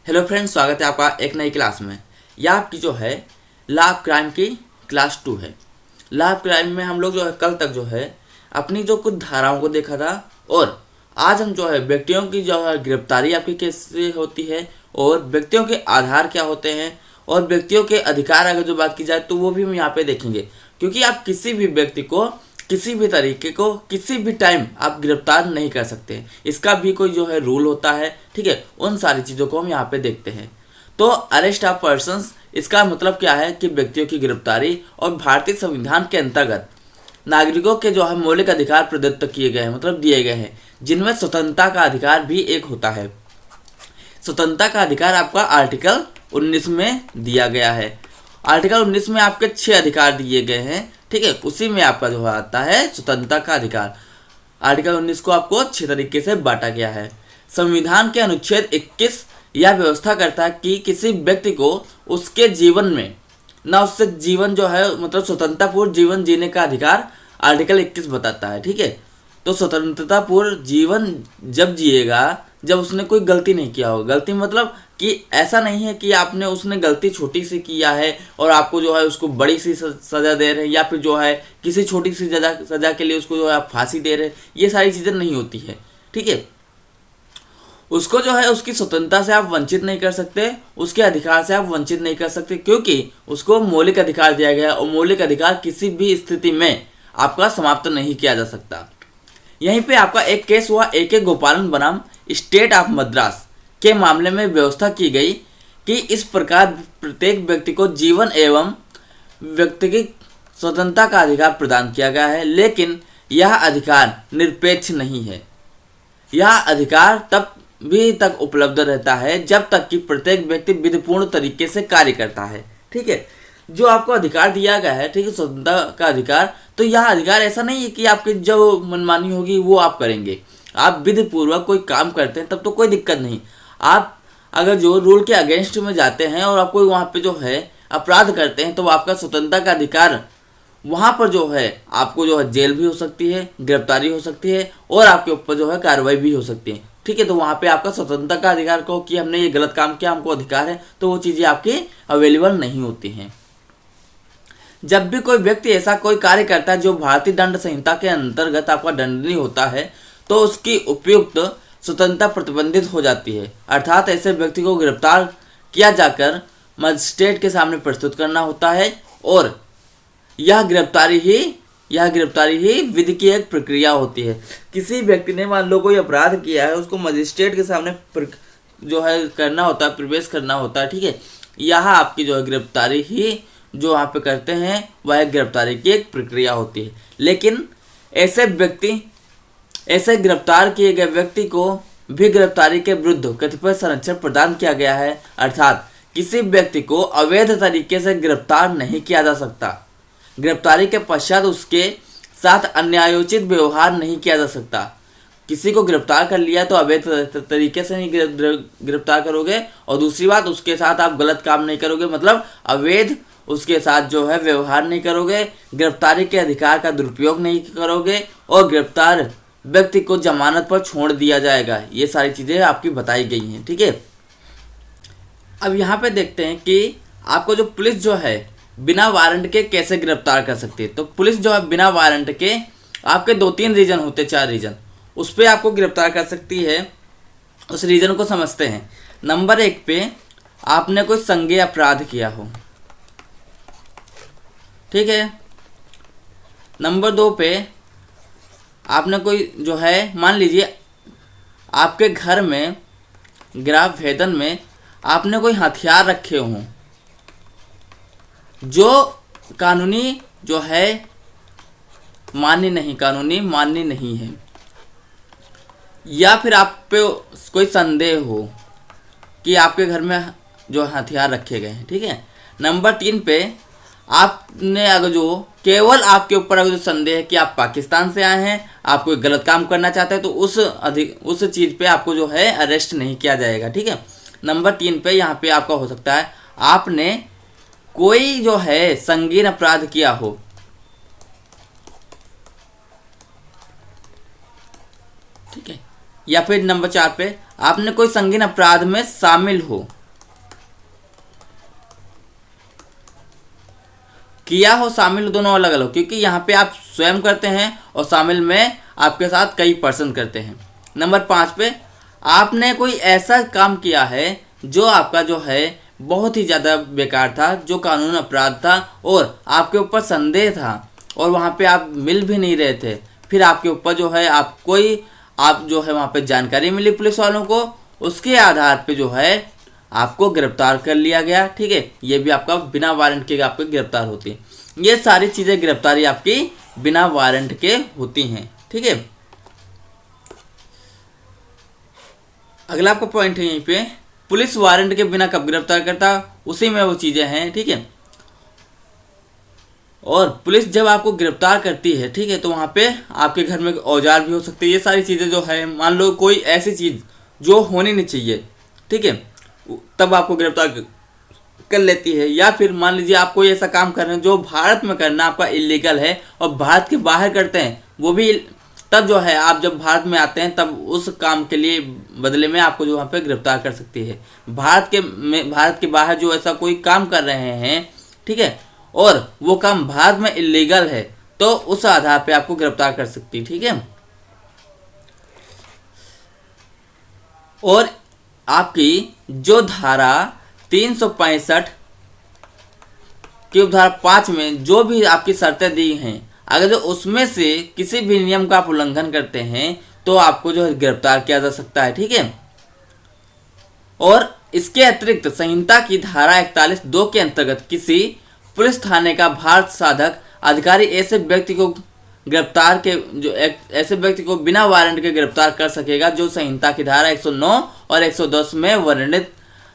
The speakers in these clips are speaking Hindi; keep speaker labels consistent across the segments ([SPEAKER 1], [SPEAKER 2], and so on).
[SPEAKER 1] हेलो फ्रेंड्स, स्वागत है आपका एक नई क्लास में। यह आपकी जो है लॉ ऑफ क्राइम की क्लास 2 है। लॉ ऑफ क्राइम में हम लोग जो है कल तक जो है अपनी जो कुछ धाराओं को देखा था, और आज हम जो है व्यक्तियों की जो है गिरफ्तारी आपकी कैसे होती है और व्यक्तियों के आधार क्या होते हैं और व्यक्तियों के अधिकार अगर जो बात की जाए तो वो भी हम यहाँ पे देखेंगे। क्योंकि आप किसी भी व्यक्ति को किसी भी तरीके को किसी भी टाइम आप गिरफ्तार नहीं कर सकते, इसका भी कोई जो है रूल होता है। ठीक है, उन सारी चीज़ों को हम यहाँ पे देखते हैं। तो अरेस्ट ऑफ पर्सन्स, इसका मतलब क्या है कि व्यक्तियों की गिरफ्तारी, और भारतीय संविधान के अंतर्गत नागरिकों के जो है मौलिक अधिकार प्रदत्त किए गए हैं, मतलब दिए गए हैं, जिनमें स्वतंत्रता का अधिकार भी एक होता है। स्वतंत्रता का अधिकार आपका आर्टिकल 19 में दिया गया है। आर्टिकल 19 में आपके 6 अधिकार दिए गए हैं। ठीक है, उसी में आपका जो आता है स्वतंत्रता का अधिकार। आर्टिकल 19 को आपको 6 तरीके से बांटा गया है। संविधान के अनुच्छेद 21 यह व्यवस्था करता है कि किसी व्यक्ति को उसके जीवन में ना उससे जीवन जो है मतलब स्वतंत्रतापूर्ण जीवन जीने का अधिकार आर्टिकल 21 बताता है। ठीक है, तो स्वतंत्रतापूर्ण जीवन जब जिएगा जब उसने कोई गलती नहीं किया होगा। गलती मतलब कि ऐसा नहीं है कि आपने उसने गलती छोटी सी किया है और आपको जो है उसको बड़ी सी सज़ा दे रहे हैं, या फिर जो है किसी छोटी सी सज़ा के लिए उसको जो है आप फांसी दे रहे हैं। ये सारी चीज़ें नहीं होती है। ठीक है, उसको जो है उसकी स्वतंत्रता से आप वंचित नहीं कर सकते, उसके अधिकार से आप वंचित नहीं कर सकते, क्योंकि उसको मौलिक अधिकार दिया गया है और मौलिक अधिकार किसी भी स्थिति में आपका समाप्त नहीं किया जा सकता। यहीं पे आपका एक केस हुआ AK गोपालन बनाम स्टेट ऑफ मद्रास के मामले में व्यवस्था की गई कि इस प्रकार प्रत्येक व्यक्ति को जीवन एवं व्यक्तिगत स्वतंत्रता का अधिकार प्रदान किया गया है, लेकिन यह अधिकार निरपेक्ष नहीं है। यह अधिकार तब भी तक उपलब्ध रहता है जब तक कि प्रत्येक व्यक्ति विधिपूर्ण तरीके से कार्य करता है। ठीक है, जो आपको अधिकार दिया गया है, ठीक है, स्वतंत्रता का अधिकार, तो यह अधिकार ऐसा नहीं है कि आपकी जो मनमानी होगी वो आप करेंगे। आप विधि पूर्वक कोई काम करते हैं तब तो कोई दिक्कत नहीं। आप अगर जो रूल के अगेंस्ट में जाते हैं और आप कोई वहाँ पे जो है अपराध करते हैं तो आपका स्वतंत्रता का अधिकार वहाँ पर जो है आपको जो है जेल भी हो सकती है, गिरफ्तारी हो सकती है और आपके ऊपर जो है कार्रवाई भी हो सकती है। ठीक है, तो वहाँ पे आपका स्वतंत्रता का अधिकार को कि हमने ये गलत काम किया, हमको अधिकार है, तो वो चीज़ें आपकी अवेलेबल नहीं होती हैं। जब भी कोई व्यक्ति ऐसा कोई कार्य करता है जो भारतीय दंड संहिता के अंतर्गत आपका दंडनीय होता है, तो उसकी उपयुक्त स्वतंत्रता प्रतिबंधित हो जाती है। अर्थात ऐसे व्यक्ति को गिरफ्तार किया जाकर मजिस्ट्रेट के सामने प्रस्तुत करना होता है, और यह गिरफ्तारी ही विधि की एक प्रक्रिया होती है। किसी व्यक्ति ने मान लो कोई अपराध किया है, उसको मजिस्ट्रेट के सामने जो है करना होता है, प्रवेश करना होता है। ठीक है, यह आपकी जो है गिरफ्तारी ही जो वहाँ पे करते हैं वह गिरफ्तारी की एक प्रक्रिया होती है। लेकिन ऐसे गिरफ्तार किए गए व्यक्ति को भी गिरफ्तारी के विरुद्ध कतिपय संरक्षण प्रदान किया गया है। अर्थात किसी व्यक्ति को अवैध तरीके से गिरफ्तार नहीं किया जा सकता। गिरफ्तारी के पश्चात उसके साथ अन्यायोचित व्यवहार नहीं किया जा सकता। किसी को गिरफ्तार कर लिया तो अवैध तरीके से नहीं गिरफ्तार करोगे, और दूसरी बात उसके साथ आप गलत काम नहीं करोगे, मतलब अवैध उसके साथ जो है व्यवहार नहीं करोगे, गिरफ्तारी के अधिकार का दुरुपयोग नहीं करोगे, और गिरफ्तार व्यक्ति को जमानत पर छोड़ दिया जाएगा। ये सारी चीज़ें आपकी बताई गई हैं। ठीक है, अब यहाँ पे देखते हैं कि आपको जो पुलिस जो है बिना वारंट के कैसे गिरफ्तार कर सकती है। तो पुलिस जो है बिना वारंट के आपके 2-3 रीजन होते, 4 रीजन, उस पर आपको गिरफ्तार कर सकती है। उस रीजन को समझते हैं। नंबर 1 पे आपने कोई संज्ञेय अपराध किया हो। ठीक है, नंबर 2 पे आपने कोई जो है मान लीजिए आपके घर में गृह भेदन में आपने कोई हथियार रखे हों जो कानूनी जो है मान्य नहीं है, या फिर आप पे कोई संदेह हो कि आपके घर में जो हथियार रखे गए हैं। ठीक है, नंबर 3 पे आपने अगर जो केवल आपके ऊपर अगर जो संदेह है कि आप पाकिस्तान से आए हैं, आप कोई गलत काम करना चाहते हैं, तो उस चीज़ पे आपको जो है अरेस्ट नहीं किया जाएगा। ठीक है, नंबर 3 पे यहाँ पे आपका हो सकता है आपने कोई जो है संगीन अपराध किया हो। ठीक है, या फिर नंबर 4 पे आपने कोई संगीन अपराध में शामिल हो, किया हो शामिल दोनों अलग अलग, क्योंकि यहाँ पे आप स्वयं करते हैं और शामिल में आपके साथ कई पर्सन करते हैं। नंबर 5 पे आपने कोई ऐसा काम किया है जो आपका जो है बहुत ही ज़्यादा बेकार था, जो कानून अपराध था और आपके ऊपर संदेह था और वहाँ पे आप मिल भी नहीं रहे थे, फिर आपके ऊपर जो है आप जो है वहाँ पे जानकारी मिली पुलिस वालों को, उसके आधार पे जो है आपको गिरफ्तार कर लिया गया। ठीक है, ये भी आपका बिना वारंट के आपको गिरफ्तार होती है। ये सारी चीज़ें गिरफ्तारी आपकी बिना वारंट के होती हैं। ठीक है, अगला आपका पॉइंट है यहीं पे, पुलिस वारंट के बिना कब गिरफ्तार करता, उसी में वो चीज़ें हैं। ठीक है, और पुलिस जब आपको गिरफ्तार करती है, ठीक है, तो वहाँ पे आपके घर में औजार भी हो सकते हैं। ये सारी चीज़ें जो है, मान लो कोई ऐसी चीज़ जो होनी नहीं चाहिए, ठीक है, तब आपको गिरफ्तार कर लेती है। या फिर मान लीजिए आप कोई ऐसा काम कर रहे हैं जो भारत में करना आपका इलीगल है और भारत के बाहर करते हैं, वो भी तब जो है आप जब भारत में आते हैं तब उस काम के लिए बदले में आपको जो वहाँ पे गिरफ्तार कर सकती है। भारत के बाहर जो ऐसा कोई काम कर रहे हैं, ठीक है, और वो काम भारत में इलीगल है, तो उस आधार पे आपको गिरफ्तार कर सकती है। ठीक है, और आपकी जो धारा 365 की उपधारा 5 में जो भी आपकी शर्तें दी हैं, अगर जो उसमें से किसी भी नियम का आप उल्लंघन करते हैं तो आपको जो है गिरफ्तार किया जा सकता है। ठीक है, और इसके अतिरिक्त संहिता की धारा 41(2) के अंतर्गत किसी पुलिस थाने का भारत साधक अधिकारी ऐसे व्यक्ति को ऐसे व्यक्ति को बिना वारंट के गिरफ्तार कर सकेगा जो संहिता की धारा 109 और 110 में वर्णित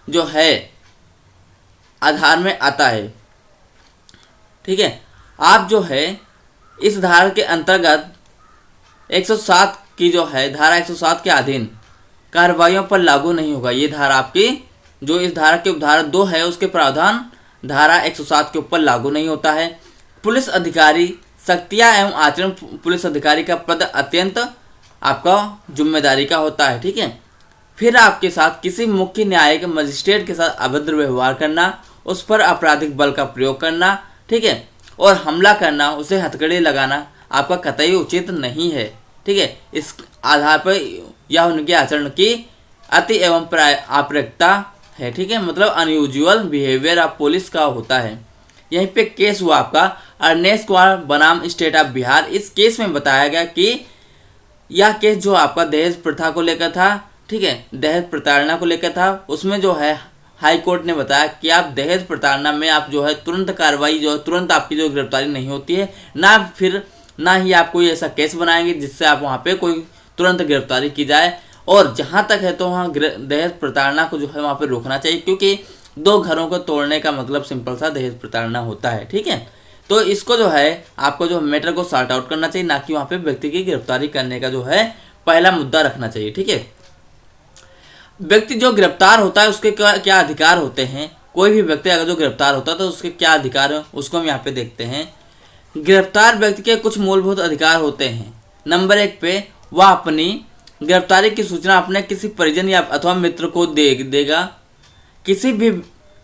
[SPEAKER 1] जो है आधार में आता है। ठीक है, आप जो है इस धारा के अंतर्गत 107 की जो है धारा 107 के अधीन कार्रवाइयों पर लागू नहीं होगा। ये धारा आपकी जो इस धारा के उपधारा 2 है उसके प्रावधान धारा 107 के ऊपर लागू नहीं होता है। पुलिस अधिकारी शक्तियाँ एवं आचरण पुलिस अधिकारी का पद अत्यंत आपका जिम्मेदारी का होता है। ठीक है, फिर आपके साथ किसी मुख्य न्यायिक मजिस्ट्रेट के साथ अभद्र व्यवहार करना, उस पर आपराधिक बल का प्रयोग करना, ठीक है, और हमला करना, उसे हथकड़ी लगाना आपका कतई उचित नहीं है। ठीक है, इस आधार पर यह उनके आचरण की अति एवं अप्रायिकता है। ठीक है, मतलब अनयूजुअल बिहेवियर ऑफ पुलिस का होता है। यहीं पे केस हुआ आपका अर्नेस्ट कुमार बनाम स्टेट ऑफ बिहार। इस केस में बताया गया कि यह केस जो आपका दहेज प्रथा को लेकर था, ठीक है, दहेज प्रताड़ना को लेकर था, उसमें जो है हाई कोर्ट ने बताया कि आप दहेज प्रताड़ना में आप जो है तुरंत कार्रवाई जो तुरंत आपकी जो गिरफ्तारी नहीं होती है, ना ही आप कोई ऐसा केस बनाएंगे जिससे आप वहाँ पे कोई तुरंत गिरफ्तारी की जाए। और जहाँ तक है तो वहाँ दहेज प्रताड़ना को जो है वहाँ पे रोकना चाहिए, क्योंकि 2 घरों को तोड़ने का मतलब सिंपल सा दहेज प्रताड़ना होता है। ठीक है, तो इसको जो है आपको जो मैटर को सॉर्ट आउट करना चाहिए, ना कि वहाँ पे व्यक्ति की गिरफ्तारी करने का जो है पहला मुद्दा रखना चाहिए। ठीक है, व्यक्ति जो गिरफ्तार होता है उसके क्या अधिकार होते हैं। कोई भी व्यक्ति अगर जो गिरफ्तार होता है तो उसके क्या अधिकार है उसको हम यहाँ पे देखते हैं। गिरफ्तार व्यक्ति के कुछ मूलभूत अधिकार होते हैं। नंबर 1 पे वह अपनी गिरफ्तारी की सूचना अपने किसी परिजन या अथवा मित्र को देगा, किसी भी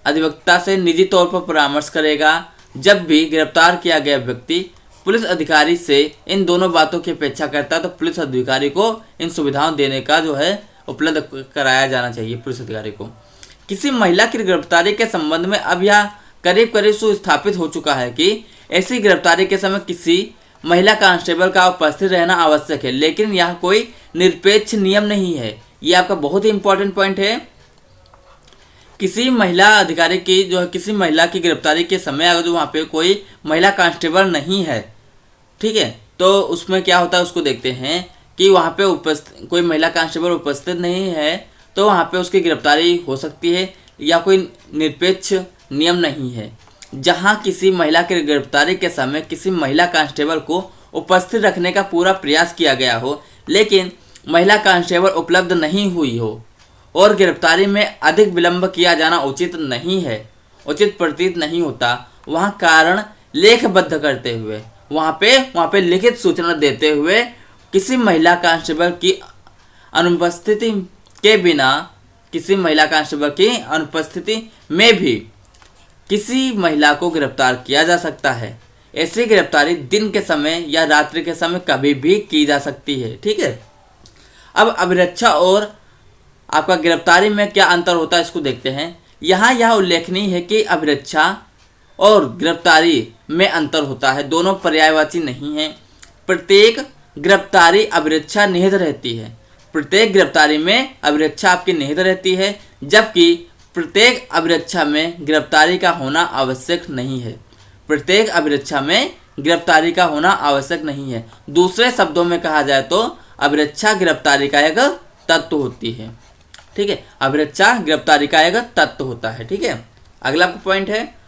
[SPEAKER 1] अधिवक्ता से निजी तौर पर परामर्श करेगा। जब भी गिरफ्तार किया गया व्यक्ति पुलिस अधिकारी से इन दोनों बातों की अपेक्षा करता है तो पुलिस अधिकारी को इन सुविधाओं देने का जो है उपलब्ध कराया जाना चाहिए पुलिस अधिकारी को। किसी महिला की गिरफ्तारी के संबंध में अब यह करीब करीब सुस्थापित हो चुका है कि ऐसी गिरफ्तारी के समय किसी महिला कांस्टेबल का उपस्थित रहना आवश्यक है, लेकिन यह कोई निरपेक्ष नियम नहीं है। ये आपका बहुत ही इंपॉर्टेंट पॉइंट है। किसी महिला अधिकारी की जो है किसी महिला की गिरफ्तारी के समय अगर जो वहाँ पे कोई महिला कांस्टेबल नहीं है, ठीक है, तो उसमें क्या होता है उसको देखते हैं कि वहाँ पे कोई महिला कांस्टेबल उपस्थित नहीं है तो वहाँ पे उसकी गिरफ्तारी हो सकती है या कोई निरपेक्ष नियम नहीं है। जहाँ किसी महिला की गिरफ्तारी के समय किसी महिला कांस्टेबल को उपस्थित रखने का पूरा प्रयास किया गया हो, लेकिन महिला कांस्टेबल उपलब्ध नहीं हुई हो और गिरफ्तारी में अधिक विलंब किया जाना उचित नहीं है, उचित प्रतीत नहीं होता, वहाँ कारण लेखबद्ध करते हुए वहाँ पे लिखित सूचना देते हुए किसी महिला कांस्टेबल की अनुपस्थिति के बिना, किसी महिला कांस्टेबल की अनुपस्थिति में भी किसी महिला को गिरफ्तार किया जा सकता है। ऐसी गिरफ्तारी दिन के समय या रात्रि के समय कभी भी की जा सकती है। ठीक है, अब अभिरक्षा और आपका गिरफ्तारी में क्या अंतर होता है इसको देखते हैं। यहाँ यह उल्लेखनीय है कि अभिरक्षा और गिरफ्तारी में अंतर होता है, दोनों पर्यायवाची नहीं है। प्रत्येक गिरफ्तारी अभिरक्षा निहित रहती है, प्रत्येक गिरफ्तारी में अभिरक्षा आपकी निहित रहती है, जबकि प्रत्येक अभिरक्षा में गिरफ्तारी का होना आवश्यक नहीं है। प्रत्येक अभिरक्षा में गिरफ्तारी का होना आवश्यक नहीं है। दूसरे शब्दों में कहा जाए तो अभिरक्षा गिरफ्तारी का एक तत्व होती है। ठीक है, अभिरक्षा गिरफ्तारी का एक तत्व होता है। ठीक है, अगला पॉइंट है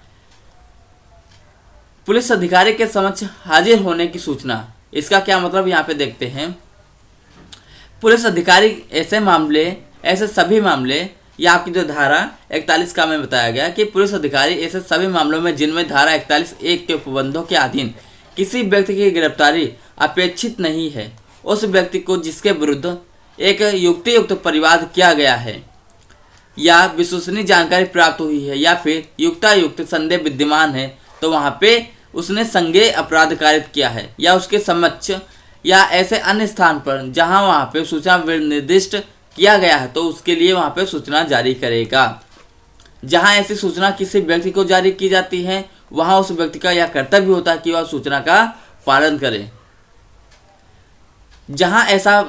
[SPEAKER 1] पुलिस अधिकारी के समक्ष हाजिर होने की सूचना। इसका क्या मतलब यहाँ पे देखते हैं। पुलिस अधिकारी ऐसे सभी मामले, या आपकी जो धारा 41 का में बताया गया कि पुलिस अधिकारी ऐसे सभी मामलों में जिनमें धारा 41(1) के उपबंधों के अधीन किसी व्यक्ति की गिरफ्तारी अपेक्षित नहीं है, उस व्यक्ति को जिसके विरुद्ध एक युक्तियुक्त परिवाद किया गया है या विश्वसनीय जानकारी प्राप्त हुई है या फिर युक्तायुक्त संदेह विद्यमान है, तो वहाँ पे उसने संज्ञेय अपराध कारित किया है या उसके समक्ष या ऐसे अन्य स्थान पर जहाँ वहाँ पे सूचना निर्दिष्ट किया गया है, तो उसके लिए वहाँ पे सूचना जारी करेगा। जहाँ ऐसी सूचना किसी व्यक्ति को जारी की जाती है, वहाँ उस व्यक्ति का यह कर्तव्य होता है कि वह सूचना का पालन करे। जहाँ ऐसा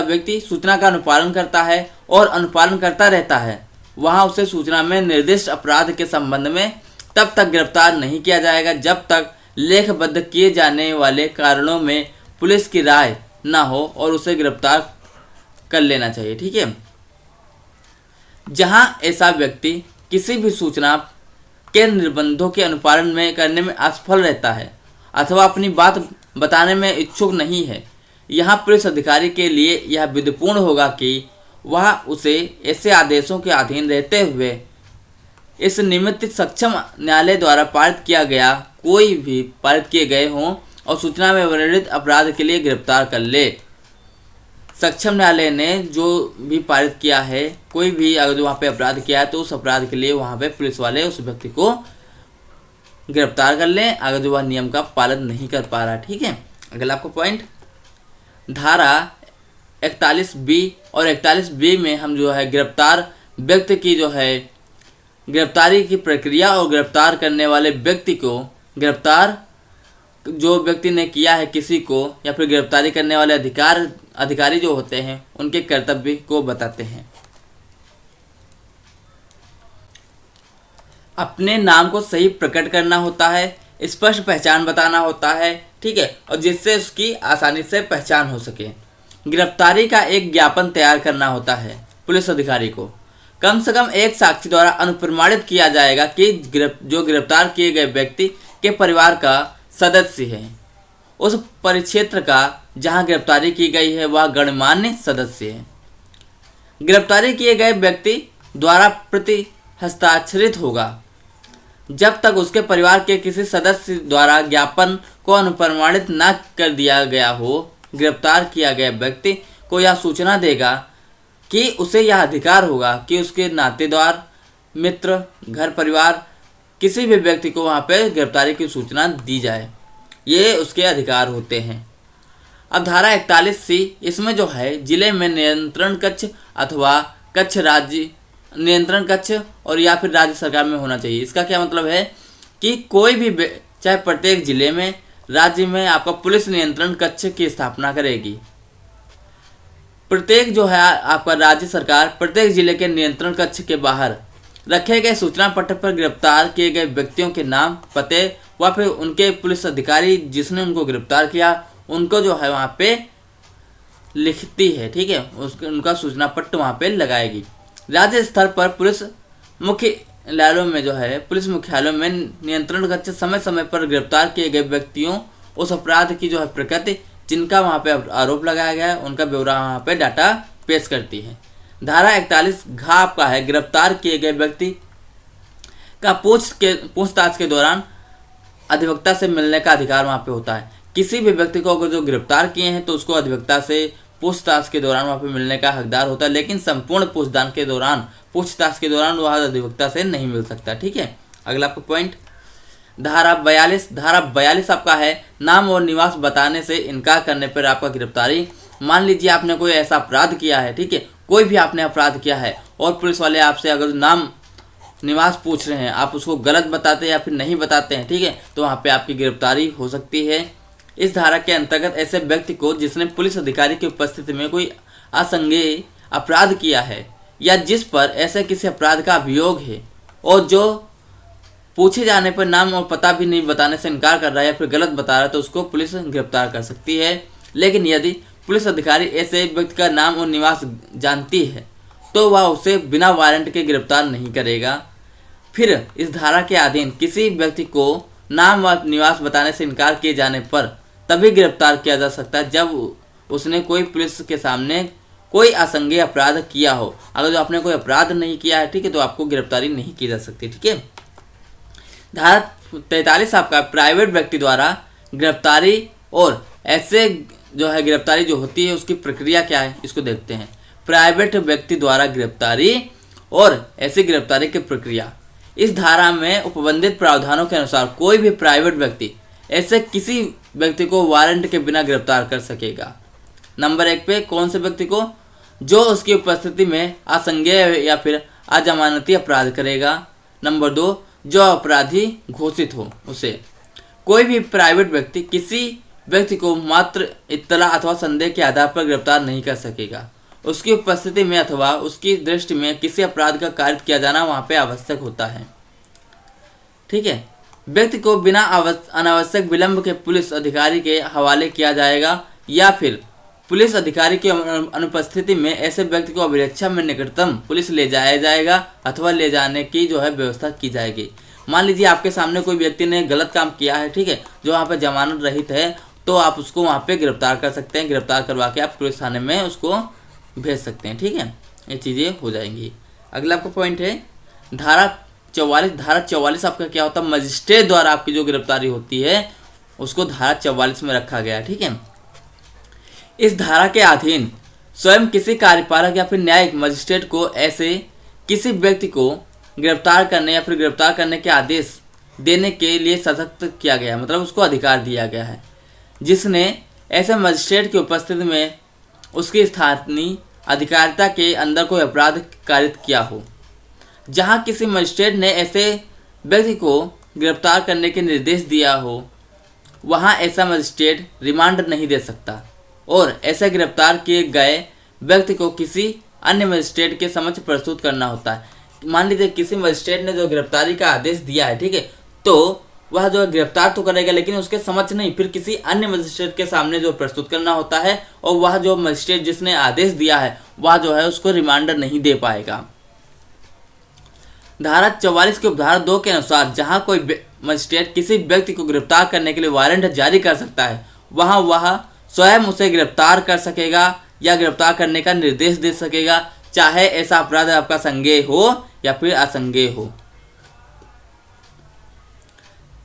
[SPEAKER 1] व्यक्ति सूचना का अनुपालन करता है और अनुपालन करता रहता है, वहाँ उसे सूचना में निर्दिष्ट अपराध के संबंध में तब तक गिरफ्तार नहीं किया जाएगा जब तक लेखबद्ध किए जाने वाले कारणों में पुलिस की राय ना हो और उसे गिरफ्तार कर लेना चाहिए। ठीक है, जहां ऐसा व्यक्ति किसी भी सूचना के निर्बंधों के अनुपालन में करने में असफल रहता है अथवा अपनी बात बताने में इच्छुक नहीं है, यहाँ पुलिस अधिकारी के लिए यह विधिपूर्ण होगा कि वह उसे ऐसे आदेशों के अधीन रहते हुए इस निमित्त सक्षम न्यायालय द्वारा पारित किए गए हों और सूचना में वर्णित अपराध के लिए गिरफ्तार कर ले। सक्षम न्यायालय ने जो भी पारित किया है, कोई भी अगर वहाँ पे अपराध किया है तो उस अपराध के लिए वहाँ पे पुलिस वाले उस व्यक्ति को गिरफ्तार कर लें अगर जो वह नियम का पालन नहीं कर पा रहा। ठीक है, अगला आपको पॉइंट धारा 41(b) और 41(b) में हम जो है गिरफ्तार व्यक्ति की जो है गिरफ्तारी की प्रक्रिया और गिरफ्तार करने वाले व्यक्ति को, गिरफ्तार जो व्यक्ति ने किया है किसी को या फिर गिरफ्तारी करने वाले अधिकारी जो होते हैं उनके कर्तव्य को बताते हैं। अपने नाम को सही प्रकट करना होता है, स्पष्ट पहचान बताना होता है। ठीक है, और जिससे उसकी आसानी से पहचान हो सके। गिरफ्तारी का एक ज्ञापन तैयार करना होता है। पुलिस अधिकारी को कम से कम एक साक्षी द्वारा अनुप्रमाणित किया जाएगा कि जो गिरफ्तार किए गए व्यक्ति के परिवार का सदस्य है, उस परिक्षेत्र का जहां गिरफ्तारी की गई है वह गणमान्य सदस्य है। गिरफ्तारी किए गए व्यक्ति द्वारा प्रति हस्ताक्षरित होगा जब तक उसके परिवार के किसी सदस्य द्वारा ज्ञापन को अनुप्रमाणित न कर दिया गया हो। गिरफ्तार किया गया व्यक्ति को यह सूचना देगा कि उसे यह अधिकार होगा कि उसके नातेदार, मित्र, घर परिवार किसी भी व्यक्ति को वहाँ पे गिरफ्तारी की सूचना दी जाए। ये उसके अधिकार होते हैं। अब धारा 41(c) इसमें जो है जिले में नियंत्रण कक्ष अथवा कक्ष राज्य नियंत्रण कक्ष और या फिर राज्य सरकार में होना चाहिए। इसका क्या मतलब है कि कोई भी चाहे प्रत्येक जिले में, राज्य में आपका पुलिस नियंत्रण कक्ष की स्थापना करेगी। प्रत्येक जो है आपका राज्य सरकार प्रत्येक जिले के नियंत्रण कक्ष के बाहर रखे गए सूचना पत्र पर गिरफ्तार किए गए व्यक्तियों के नाम, पते व फिर उनके पुलिस अधिकारी जिसने उनको गिरफ्तार किया उनको जो है वहाँ पे लिखती है। ठीक है, उनका सूचना पत्र वहाँ पे लगाएगी। राज्य स्तर पर पुलिस मुख्यालयों में जो है पुलिस मुख्यालयों में नियंत्रण कक्ष समय समय पर गिरफ्तार किए गए व्यक्तियों, उस अपराध की जो है प्रकृति जिनका वहाँ पे आरोप लगाया गया है उनका ब्यौरा वहाँ पे डाटा पेश करती है। धारा 41(घ) आपका है गिरफ्तार किए गए व्यक्ति का पूछताछ के दौरान अधिवक्ता से मिलने का अधिकार वहाँ पे होता है। किसी भी व्यक्ति को अगर जो गिरफ्तार किए हैं तो उसको अधिवक्ता से पूछताछ के दौरान वहाँ पे मिलने का हकदार होता है, लेकिन संपूर्ण पूछताछ के दौरान वह अधिवक्ता से नहीं मिल सकता। ठीक है, अगला आपका पॉइंट धारा 42 आपका है नाम और निवास बताने से इनकार करने पर आपका गिरफ्तारी। मान लीजिए आपने कोई ऐसा अपराध किया है, ठीक है, कोई भी आपने अपराध किया है और पुलिस वाले आपसे अगर नाम निवास पूछ रहे हैं, आप उसको गलत बताते हैं या फिर नहीं बताते हैं, ठीक है, तो वहाँ पे आपकी गिरफ्तारी हो सकती है। इस धारा के अंतर्गत ऐसे व्यक्ति को जिसने पुलिस अधिकारी की उपस्थिति में कोई असंज्ञेय अपराध किया है या जिस पर ऐसे किसी अपराध का अभियोग है और जो पूछे जाने पर नाम और पता भी नहीं बताने से इनकार कर रहा है या फिर गलत बता रहा है, तो उसको पुलिस गिरफ्तार कर सकती है। लेकिन यदि पुलिस अधिकारी ऐसे व्यक्ति का नाम और निवास जानती है तो वह उसे बिना वारंट के गिरफ्तार नहीं करेगा। फिर इस धारा के अधीन किसी व्यक्ति को नाम व निवास बताने से इनकार किए जाने पर तभी गिरफ्तार किया जा सकता है जब उसने कोई पुलिस के सामने कोई असंज्ञेय अपराध किया हो। अगर जो आपने कोई अपराध नहीं किया है, ठीक है, तो आपको गिरफ्तारी नहीं की जा सकती। ठीक है, धारा 43 आपका प्राइवेट व्यक्ति द्वारा गिरफ्तारी और ऐसे जो है गिरफ्तारी जो होती है उसकी प्रक्रिया क्या है, इसको देखते हैं। प्राइवेट व्यक्ति द्वारा गिरफ्तारी और ऐसी गिरफ्तारी की प्रक्रिया। इस धारा में उपबंधित प्रावधानों के अनुसार कोई भी प्राइवेट व्यक्ति ऐसे किसी व्यक्ति को वारंट के बिना गिरफ्तार कर सकेगा। नंबर 1 पे कौन से व्यक्ति को, जो उसकी उपस्थिति में असंज्ञेय या फिर अजमानती अपराध करेगा। नंबर 2, जो अपराधी घोषित हो उसे। कोई भी प्राइवेट व्यक्ति किसी व्यक्ति को मात्र इत्तला अथवा संदेह के आधार पर गिरफ्तार नहीं कर सकेगा। उसकी उपस्थिति में अथवा उसकी दृष्टि में किसी अपराध का कार्य किया जाना वहाँ पे आवश्यक होता है। ठीक है, व्यक्ति को बिना अनावश्यक विलंब के पुलिस अधिकारी के हवाले किया जाएगा या फिर पुलिस अधिकारी की अनुपस्थिति में ऐसे व्यक्ति को अभिरक्षा में निकटतम पुलिस ले जाया जाएगा अथवा ले जाने की जो है व्यवस्था की जाएगी। मान लीजिए आपके सामने कोई व्यक्ति ने गलत काम किया है, ठीक है, जो वहाँ पे जमानत रहित है, तो आप उसको वहाँ पे गिरफ्तार कर सकते हैं। गिरफ्तार करवा के आप पुलिस थाने में उसको भेज सकते हैं। ठीक है, ये चीज़ें हो जाएंगी। अगला आपका पॉइंट है धारा 44। धारा 44 आपका क्या होता है, मजिस्ट्रेट द्वारा आपकी जो गिरफ्तारी होती है उसको धारा 44 में रखा गया है। ठीक है, इस धारा के अधीन स्वयं किसी कार्यपालक या फिर न्यायिक मजिस्ट्रेट को ऐसे किसी व्यक्ति को गिरफ्तार करने या फिर गिरफ्तार करने के आदेश देने के लिए सशक्त किया गया है, मतलब उसको अधिकार दिया गया है, जिसने ऐसे मजिस्ट्रेट की उपस्थिति में उसकी स्थानीय अधिकारिता के अंदर कोई अपराध कारित किया हो। जहां किसी मजिस्ट्रेट ने ऐसे व्यक्ति को गिरफ्तार करने के निर्देश दिया हो, वहां ऐसा मजिस्ट्रेट रिमांड नहीं दे सकता और ऐसे गिरफ्तार किए गए व्यक्ति को किसी अन्य मजिस्ट्रेट के समक्ष प्रस्तुत करना होता है। मान लीजिए किसी मजिस्ट्रेट ने जो गिरफ्तारी का आदेश दिया है, ठीक है, तो वह जो गिरफ्तार तो करेगा लेकिन उसके समक्ष नहीं, फिर किसी अन्य मजिस्ट्रेट के सामने जो प्रस्तुत करना होता है और वह जो मजिस्ट्रेट जिसने आदेश दिया है वह जो है उसको रिमांडर नहीं दे पाएगा। धारा 44 के उपधारा 2 के अनुसार जहां कोई मजिस्ट्रेट किसी व्यक्ति को गिरफ्तार करने के लिए वारंट जारी कर सकता है, वहां वह स्वयं उसे गिरफ्तार कर सकेगा या गिरफ्तार करने का निर्देश दे सकेगा, चाहे ऐसा अपराध आपका संज्ञेय हो या फिर असंज्ञेय हो।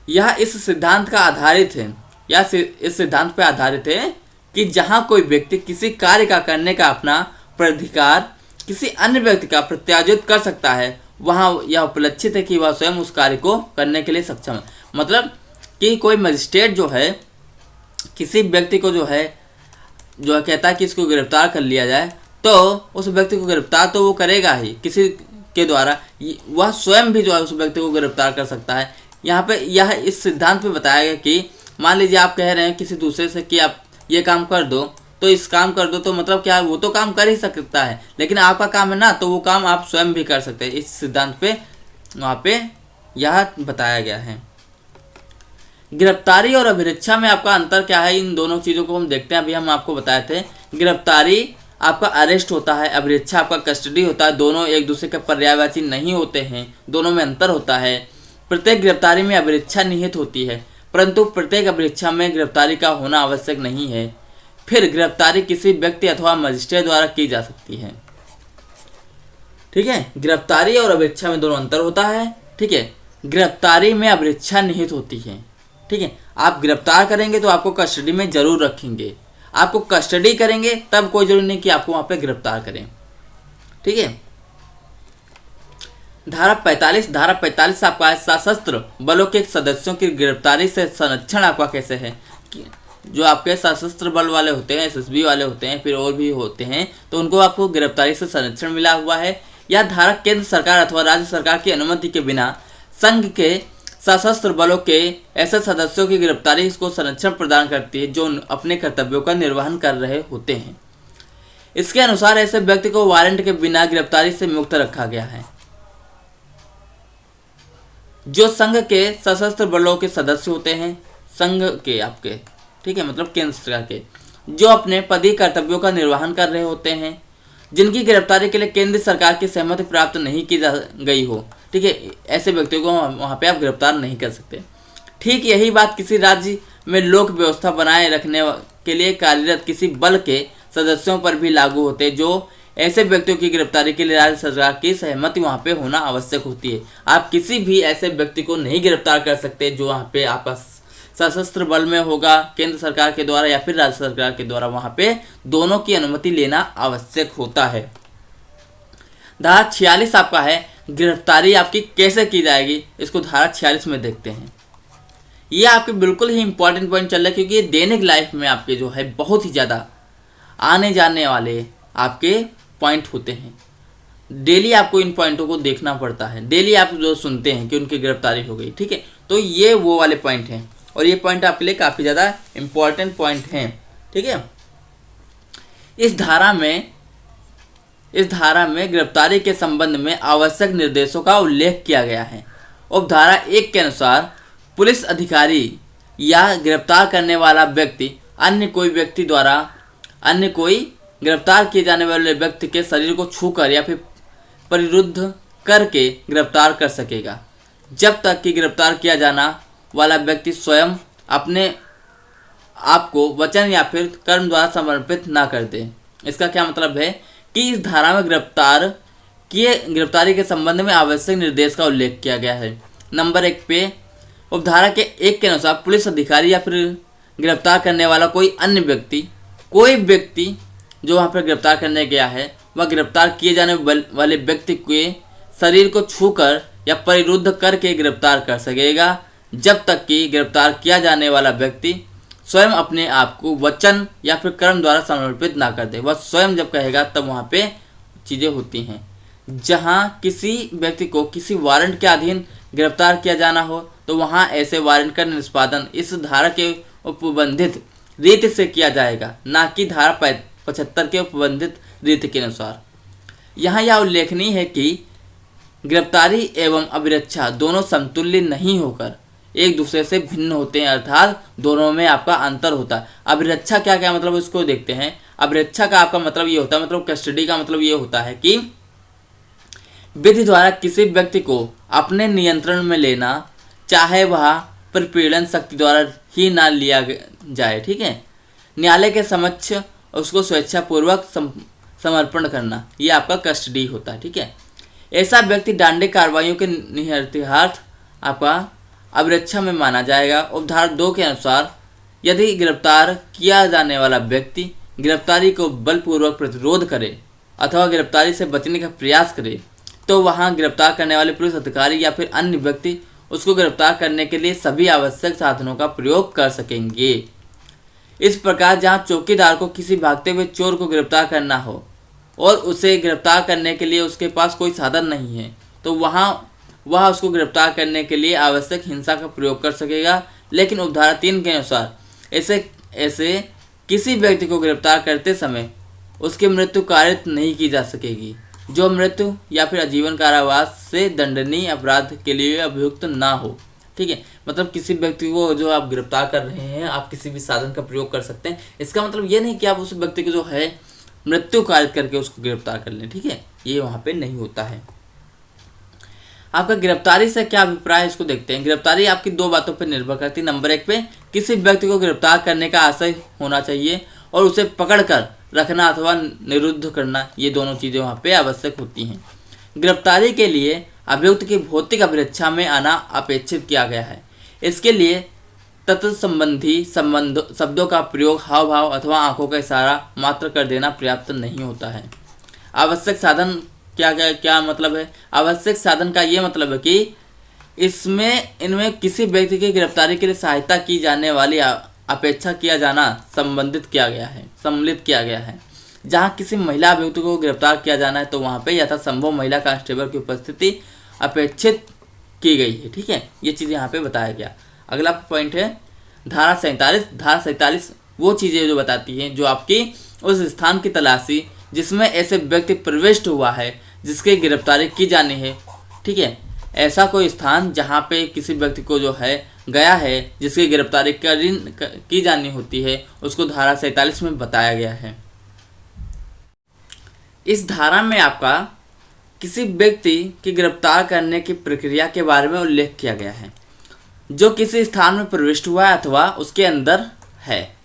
[SPEAKER 1] यह इस सिद्धांत का आधारित है या इस सिद्धांत पर आधारित है कि जहां कोई व्यक्ति किसी कार्य का करने का अपना प्राधिकार किसी अन्य व्यक्ति का प्रत्यायोजित कर सकता है, वहां यह उपलक्षित है कि वह स्वयं उस कार्य को करने के लिए सक्षम है। मतलब कि कोई मजिस्ट्रेट जो है किसी व्यक्ति को जो कहता है कि इसको गिरफ्तार कर लिया जाए, तो उस व्यक्ति को गिरफ्तार तो वो करेगा ही किसी के द्वारा, वह स्वयं भी जो है उस व्यक्ति को गिरफ्तार कर सकता है। यहाँ पे यह इस सिद्धांत पे बताया गया कि मान लीजिए आप कह रहे हैं किसी दूसरे से कि आप ये काम कर दो, तो इस काम कर दो, तो मतलब क्या, वो तो काम कर ही सकता है लेकिन आपका काम है ना, तो वो काम आप स्वयं भी कर सकते हैं। इस सिद्धांत पे वहाँ पे यह बताया गया है। गिरफ्तारी और अभिरक्षा में आपका अंतर क्या है, इन दोनों चीज़ों को हम देखते हैं। अभी हम आपको बताए थे गिरफ्तारी आपका अरेस्ट होता है, अभिरक्षा आपका कस्टडी होता है। दोनों एक दूसरे के पर्यायवाची नहीं होते हैं, दोनों में अंतर होता है। प्रत्येक गिरफ्तारी में अभिरक्षा निहित होती है, परंतु प्रत्येक अभिरक्षा में गिरफ्तारी का होना आवश्यक नहीं है। फिर गिरफ्तारी किसी व्यक्ति अथवा मजिस्ट्रेट द्वारा की जा सकती है। ठीक है, गिरफ्तारी और अभिरक्षा में दोनों अंतर होता है। ठीक है, गिरफ्तारी में अभिरक्षा निहित होती है। ठीक है, आप गिरफ्तार करेंगे तो आपको कस्टडी में जरूर रखेंगे। आपको कस्टडी करेंगे तब कोई जरूरी नहीं कि आपको वहां पे गिरफ्तार करें। ठीक है। धारा 45 आपका है सशस्त्र बलों के सदस्यों की गिरफ्तारी से संरक्षण आपका कैसे है कि जो आपके सशस्त्र बल वाले होते हैं, एसएसबी वाले होते हैं, फिर और भी होते हैं, तो उनको आपको गिरफ्तारी से संरक्षण मिला हुआ है। यह धारा केंद्र सरकार अथवा राज्य सरकार की अनुमति के बिना संघ के सशस्त्र बलों के ऐसे सदस्यों की गिरफ्तारी को संरक्षण प्रदान करती है जो अपने कर्तव्यों का निर्वहन कर रहे होते हैं। इसके अनुसार ऐसे व्यक्ति को वारंट के बिना गिरफ्तारी से मुक्त रखा गया है। जो संघ के सशस्त्र बलों के सदस्य होते हैं, संघ के आपके, ठीक है, मतलब केंद्र सरकार के, जो अपने पदीय कर्तव्यों का निर्वहन कर रहे होते हैं, जिनकी गिरफ्तारी के लिए केंद्र सरकार की सहमति प्राप्त नहीं की जा गई हो, ठीक है, ऐसे व्यक्तियों को वहाँ पे आप गिरफ्तार नहीं कर सकते। ठीक यही बात किसी राज्य में लोक व्यवस्था बनाए रखने के लिए कार्यरत किसी बल के सदस्यों पर भी लागू होते हैं, जो ऐसे व्यक्तियों की गिरफ्तारी के लिए राज्य सरकार की सहमति वहाँ पे होना आवश्यक होती है। आप किसी भी ऐसे व्यक्ति को नहीं गिरफ्तार कर सकते जो वहाँ पे आपका सशस्त्र बल में होगा, केंद्र सरकार के द्वारा या फिर राज्य सरकार के द्वारा, वहाँ पे दोनों की अनुमति लेना आवश्यक होता है। धारा 46 आपका है गिरफ्तारी आपकी कैसे की जाएगी, इसको धारा 46 में देखते हैं। ये आपके बिल्कुल ही इंपॉर्टेंट पॉइंट चल रहा है, क्योंकि ये दैनिक लाइफ में आपके जो है बहुत ही ज़्यादा आने जाने वाले आपके पॉइंट होते हैं। डेली आपको इन पॉइंटों को देखना पड़ता है, डेली आप जो सुनते हैं कि उनकी गिरफ्तारी हो गई, ठीक है, तो ये वो वाले पॉइंट हैं और ये पॉइंट आपके लिए काफ़ी ज़्यादा इम्पॉर्टेंट पॉइंट हैं। ठीक है। इस धारा में गिरफ्तारी के संबंध में आवश्यक निर्देशों का उल्लेख किया गया है। उपधारा 1 के अनुसार पुलिस अधिकारी या गिरफ्तार करने वाला व्यक्ति अन्य कोई गिरफ्तार किए जाने वाले व्यक्ति के शरीर को छूकर या फिर परिरुद्ध करके गिरफ्तार कर सकेगा, जब तक कि गिरफ्तार किया जाना वाला व्यक्ति स्वयं अपने आप को वचन या फिर कर्म द्वारा समर्पित ना कर दे। इसका क्या मतलब है कि इस धारा में गिरफ्तारी के संबंध में आवश्यक निर्देश का उल्लेख किया गया है। नंबर 1 पे उपधारा के 1 के अनुसार पुलिस अधिकारी या फिर गिरफ्तार करने वाला कोई व्यक्ति जो वहाँ पर गिरफ्तार करने गया है, वह गिरफ्तार किए जाने वाले व्यक्ति के शरीर को छूकर या परिरुद्ध करके गिरफ्तार कर सकेगा, जब तक कि गिरफ्तार किया जाने वाला व्यक्ति स्वयं अपने आप को वचन या फिर कर्म द्वारा समर्पित ना कर दे। वह स्वयं जब कहेगा तब वहाँ पे चीज़ें होती हैं। जहाँ किसी व्यक्ति को किसी वारंट के अधीन गिरफ्तार किया जाना हो, तो वहाँ ऐसे वारंट का निष्पादन इस धारा के उपबंधित रीति से किया जाएगा, ना कि धारा 75 के उपबंधित रीति के अनुसार। यहाँ यह उल्लेखनीय है कि गिरफ्तारी एवं अभिरक्षा दोनों समतुल्य नहीं होकर एक दूसरे से भिन्न होते हैं, अर्थात दोनों में आपका अंतर होता है। अभिरक्षा क्या मतलब उसको देखते हैं। अभिरक्षा का आपका मतलब ये होता है, मतलब कस्टडी का मतलब ये होता है कि विधि द्वारा किसी व्यक्ति को अपने नियंत्रण में लेना, चाहे वह प्रपीड़न शक्ति द्वारा ही ना लिया जाए, ठीक है, न्यायालय के समक्ष उसको स्वेच्छापूर्वक समर्पण करना, ये आपका कस्टडी होता है। ठीक है। ऐसा व्यक्ति डांडिक कार्रवाइयों के निहितार्थ आपका अभिरक्षा में माना जाएगा। उपधारा 2 के अनुसार यदि गिरफ्तार किया जाने वाला व्यक्ति गिरफ्तारी को बलपूर्वक प्रतिरोध करे अथवा गिरफ्तारी से बचने का प्रयास करे, तो वहाँ गिरफ्तार करने वाले पुलिस अधिकारी या फिर अन्य व्यक्ति उसको गिरफ्तार करने के लिए सभी आवश्यक साधनों का प्रयोग कर सकेंगे। इस प्रकार जहाँ चौकीदार को किसी भागते हुए चोर को गिरफ्तार करना हो और उसे गिरफ्तार करने के लिए उसके पास कोई साधन नहीं है, तो वहाँ वह उसको गिरफ्तार करने के लिए आवश्यक हिंसा का प्रयोग कर सकेगा। लेकिन उपधारा 3 के अनुसार ऐसे किसी व्यक्ति को गिरफ्तार करते समय उसकी मृत्यु कारित नहीं की जा सकेगी, जो मृत्यु या फिर आजीवन कारावास से दंडनीय अपराध के लिए अभियुक्त ना हो। ठीक है। मतलब किसी व्यक्ति को जो आप गिरफ्तार कर रहे हैं, आप किसी भी साधन का प्रयोग कर सकते हैं। इसका मतलब ये नहीं कि आप उस व्यक्ति को जो है मृत्यु कारित करके उसको गिरफ्तार कर लें। ठीक है, ये वहाँ पे नहीं होता है। आपका गिरफ्तारी से क्या अभिप्राय है, इसको देखते हैं। गिरफ्तारी आपकी 2 बातों पर निर्भर करती है। नंबर 1 पे किसी व्यक्ति को गिरफ्तार करने का आशय होना चाहिए और उसे पकड़कर रखना अथवा निरुद्ध करना, ये दोनों चीज़ें वहाँ पे आवश्यक होती हैं। गिरफ्तारी के लिए अभियुक्त की भौतिक अभिरक्षा में आना अपेक्षित किया गया है। इसके लिए तत्व संबंधी शब्दों का प्रयोग हाव भाव अथवा आंखों का इशारा मात्र कर देना पर्याप्त नहीं होता है। आवश्यक साधन क्या मतलब है? आवश्यक साधन का ये मतलब है कि इनमें किसी व्यक्ति की गिरफ्तारी के लिए सहायता की जाने वाली अपेक्षा किया जाना सम्मिलित किया गया है। जहां किसी महिला अभियुक्त को गिरफ्तार किया जाना है तो वहां पे यथासंभव महिला कांस्टेबल की उपस्थिति अपेक्षित की गई है। ठीक है, ये चीज़ यहाँ पे बताया गया। अगला पॉइंट है धारा 47। धारा 47 वो चीज़ें जो बताती हैं जो आपकी उस स्थान की तलाशी जिसमें ऐसे व्यक्ति प्रविष्ट हुआ है जिसकी गिरफ्तारी की जानी है। ठीक है, ऐसा कोई स्थान जहाँ पे किसी व्यक्ति को जो है गया है जिसकी गिरफ्तारी की जानी होती है उसको धारा 47 में बताया गया है। इस धारा में आपका किसी व्यक्ति की गिरफ्तार करने की प्रक्रिया के बारे में उल्लेख किया गया है जो किसी स्थान में प्रविष्ट हुआ है अथवा उसके अंदर है।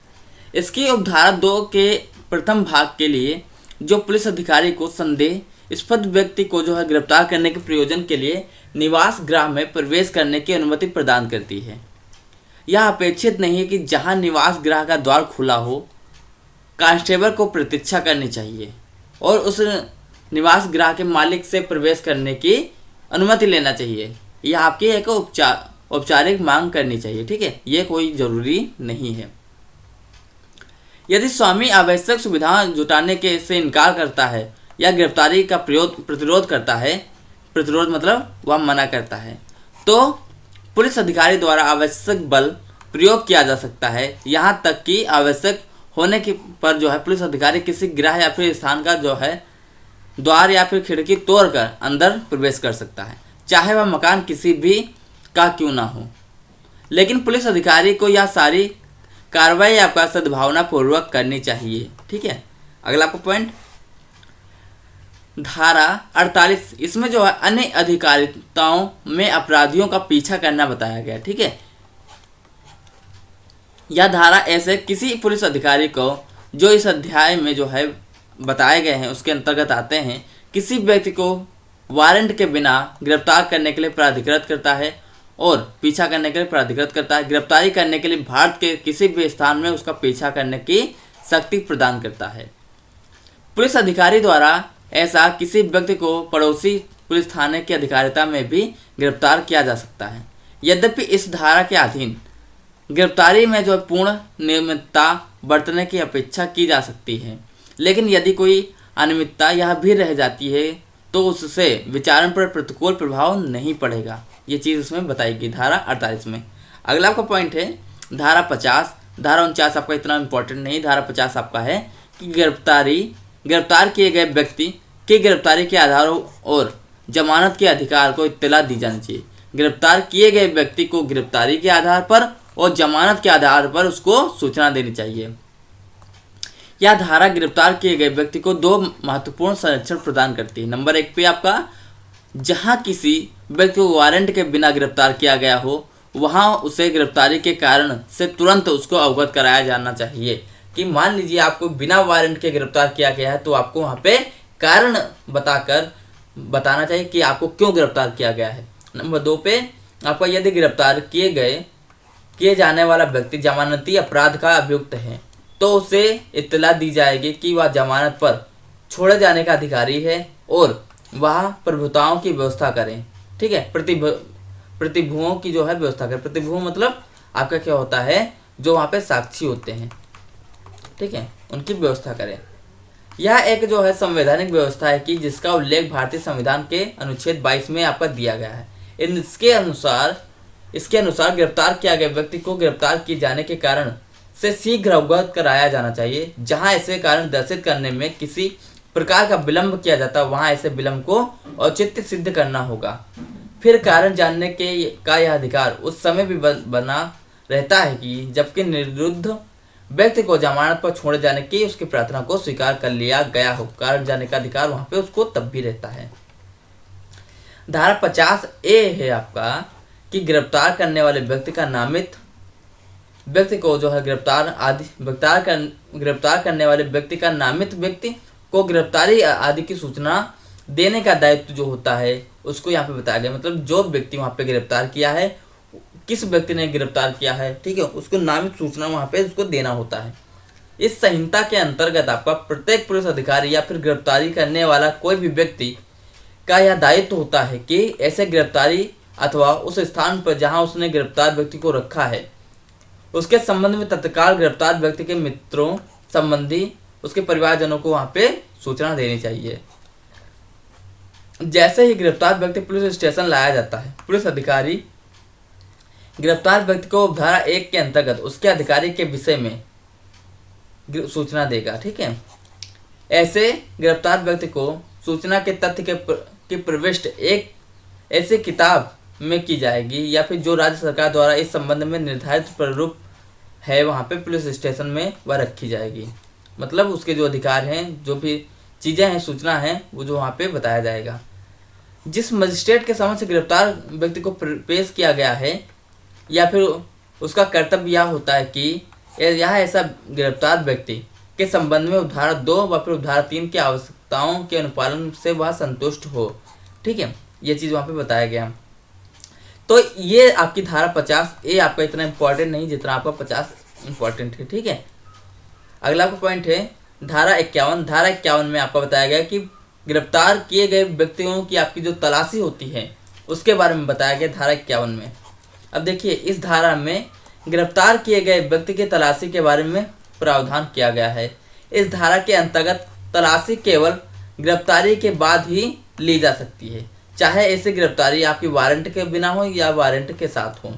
[SPEAKER 1] इसकी उपधारा 2 के प्रथम भाग के लिए जो पुलिस अधिकारी को संदेहास्पद व्यक्ति को जो है गिरफ्तार करने के प्रयोजन के लिए निवास गृह में प्रवेश करने की अनुमति प्रदान करती है। यह अपेक्षित नहीं है कि जहां निवास गृह का द्वार खुला हो कांस्टेबल को प्रतीक्षा करनी चाहिए और उस निवास गृह के मालिक से प्रवेश करने की अनुमति लेना चाहिए। यह आपकी एक औपचारिक मांग करनी चाहिए। ठीक है, ये कोई जरूरी नहीं है। यदि स्वामी आवश्यक सुविधाएं जुटाने के से इनकार करता है या गिरफ्तारी का प्रतिरोध करता है, प्रतिरोध मतलब वह मना करता है, तो पुलिस अधिकारी द्वारा आवश्यक बल प्रयोग किया जा सकता है। यहाँ तक कि आवश्यक होने के पर जो है पुलिस अधिकारी किसी गृह या फिर स्थान का जो है द्वार या फिर खिड़की तोड़कर अंदर प्रवेश कर सकता है, चाहे वह मकान किसी भी का क्यों ना हो। लेकिन पुलिस अधिकारी को यह सारी कार्रवाई आपका सद्भावना पूर्वक करनी चाहिए। ठीक है, अगला आपका पॉइंट धारा 48। इसमें जो है अन्य अधिकारिताओं में अपराधियों का पीछा करना बताया गया। ठीक है, यह धारा ऐसे किसी पुलिस अधिकारी को जो इस अध्याय में जो है बताए गए हैं उसके अंतर्गत आते हैं, किसी व्यक्ति को वारंट के बिना गिरफ्तार करने के लिए प्राधिकृत करता है और पीछा करने के लिए प्राधिकृत करता है। गिरफ्तारी करने के लिए भारत के किसी भी स्थान में उसका पीछा करने की शक्ति प्रदान करता है। पुलिस अधिकारी द्वारा ऐसा किसी व्यक्ति को पड़ोसी पुलिस थाने की अधिकारिता में भी गिरफ्तार किया जा सकता है। यद्यपि इस धारा के अधीन गिरफ्तारी में जो पूर्ण नियमितता बरतने की अपेक्षा की जा सकती है, लेकिन यदि कोई अनियमितता यह भी रह जाती है तो उससे विचारण पर प्रतिकूल प्रभाव नहीं पड़ेगा। ये चीज़ उसमें बताई गई धारा 48 में। अगला आपका पॉइंट है धारा 50। धारा 49 आपका इतना इम्पोर्टेंट नहीं। धारा 50 आपका है कि गिरफ्तार किए गए व्यक्ति की गिरफ्तारी के आधारों और जमानत के अधिकार को इत्तला दी जानी चाहिए। गिरफ्तार किए गए व्यक्ति को गिरफ्तारी के आधार पर और जमानत के आधार पर उसको सूचना देनी चाहिए। यह धारा गिरफ्तार किए गए व्यक्ति को 2 महत्वपूर्ण संरक्षण प्रदान करती है। नंबर 1 पे आपका जहां किसी व्यक्ति को वारंट के बिना गिरफ्तार किया गया हो वहां उसे गिरफ्तारी के कारण से तुरंत उसको अवगत कराया जाना चाहिए कि मान लीजिए आपको बिना वारंट के गिरफ्तार किया गया है तो आपको वहां पे कारण बताना चाहिए कि आपको क्यों गिरफ्तार किया गया है। नंबर 2 पे आपका यदि गिरफ्तार किए जाने वाला व्यक्ति जमानती अपराध का अभियुक्त है तो उसे इत्तला दी जाएगी कि वह जमानत पर छोड़े जाने का अधिकारी है और वह प्रभुताओं की व्यवस्था करें। ठीक है, प्रतिभुओं की जो है व्यवस्था करें। प्रतिभु मतलब आपका क्या होता है, जो वहाँ पे साक्षी होते हैं। ठीक है, उनकी व्यवस्था करें। यह एक जो है संवैधानिक व्यवस्था है कि जिसका उल्लेख भारतीय संविधान के अनुच्छेद 22 में आपका दिया गया है। इसके अनुसार गिरफ्तार किया गया व्यक्ति को गिरफ्तार किए जाने के कारण से शीघ्र अवगत कराया जाना चाहिए। जहां ऐसे कारण दर्शित करने में किसी प्रकार का विलंब किया जाता है वहां ऐसे विलंब को औचित्य सिद्ध करना होगा। फिर कारण जानने का यह अधिकार उस समय भी बना रहता है कि जबकि निरुद्ध व्यक्ति को जमानत पर छोड़े जाने की उसकी प्रार्थना को स्वीकार कर लिया गया हो। कारण जानने का अधिकार वहां पे उसको तब भी रहता है। धारा 50A है आपका कि गिरफ्तार करने वाले व्यक्ति का नामित व्यक्ति को जो है गिरफ्तार करने वाले व्यक्ति का नामित व्यक्ति को गिरफ्तारी आदि की सूचना देने का दायित्व जो होता है उसको यहाँ पे बताया गया। मतलब जो व्यक्ति वहाँ पे गिरफ्तार किया है किस व्यक्ति ने गिरफ्तार किया है, ठीक है, उसको नामित सूचना वहाँ पे उसको देना होता है। इस संहिता के अंतर्गत आपका प्रत्येक पुलिस अधिकारी या फिर गिरफ्तारी करने वाला कोई भी व्यक्ति का यह दायित्व होता है कि ऐसे गिरफ्तारी अथवा उस स्थान पर जहां उसने गिरफ्तार व्यक्ति को रखा है उसके संबंध में तत्काल गिरफ्तार व्यक्ति के मित्रों, संबंधी, उसके परिवारजनों को वहां पे सूचना देनी चाहिए। जैसे ही गिरफ्तार व्यक्ति पुलिस स्टेशन लाया जाता है, पुलिस अधिकारी गिरफ्तार व्यक्ति को धारा 1 के अंतर्गत उसके अधिकारी के विषय में सूचना देगा, ठीक है। ऐसे गिरफ्तार व्यक्ति को सूचना के तथ्य की प्रविष्ट एक ऐसी किताब में की जाएगी या फिर जो राज्य सरकार द्वारा इस संबंध में निर्धारित प्रारूप है वहाँ पे पुलिस स्टेशन में वह रखी जाएगी। मतलब उसके जो अधिकार हैं, जो भी चीज़ें हैं, सूचना है, वो जो वहाँ पे बताया जाएगा। जिस मजिस्ट्रेट के समक्ष गिरफ्तार व्यक्ति को पेश किया गया है या फिर उसका कर्तव्य यह होता है कि यह ऐसा गिरफ्तार व्यक्ति के संबंध में धारा 2 व फिर धारा 3 की आवश्यकताओं के अनुपालन से वह संतुष्ट हो, ठीक है। ये चीज़ वहाँ पे बताया गया। तो ये आपकी धारा 50, ये आपका इतना इम्पोर्टेंट नहीं जितना आपका 50 इम्पोर्टेंट है, ठीक है। अगला आपका पॉइंट है धारा 51। धारा 51 में आपको बताया गया कि गिरफ्तार किए गए व्यक्तियों की आपकी जो तलाशी होती है उसके बारे में बताया गया धारा 51 में। अब देखिए, इस धारा में गिरफ्तार किए गए व्यक्ति की तलाशी के बारे में प्रावधान किया गया है। इस धारा के अंतर्गत तलाशी केवल गिरफ्तारी के बाद ही ली जा सकती है, चाहे ऐसी गिरफ्तारी आपकी वारंट के बिना हो या वारंट के साथ हो।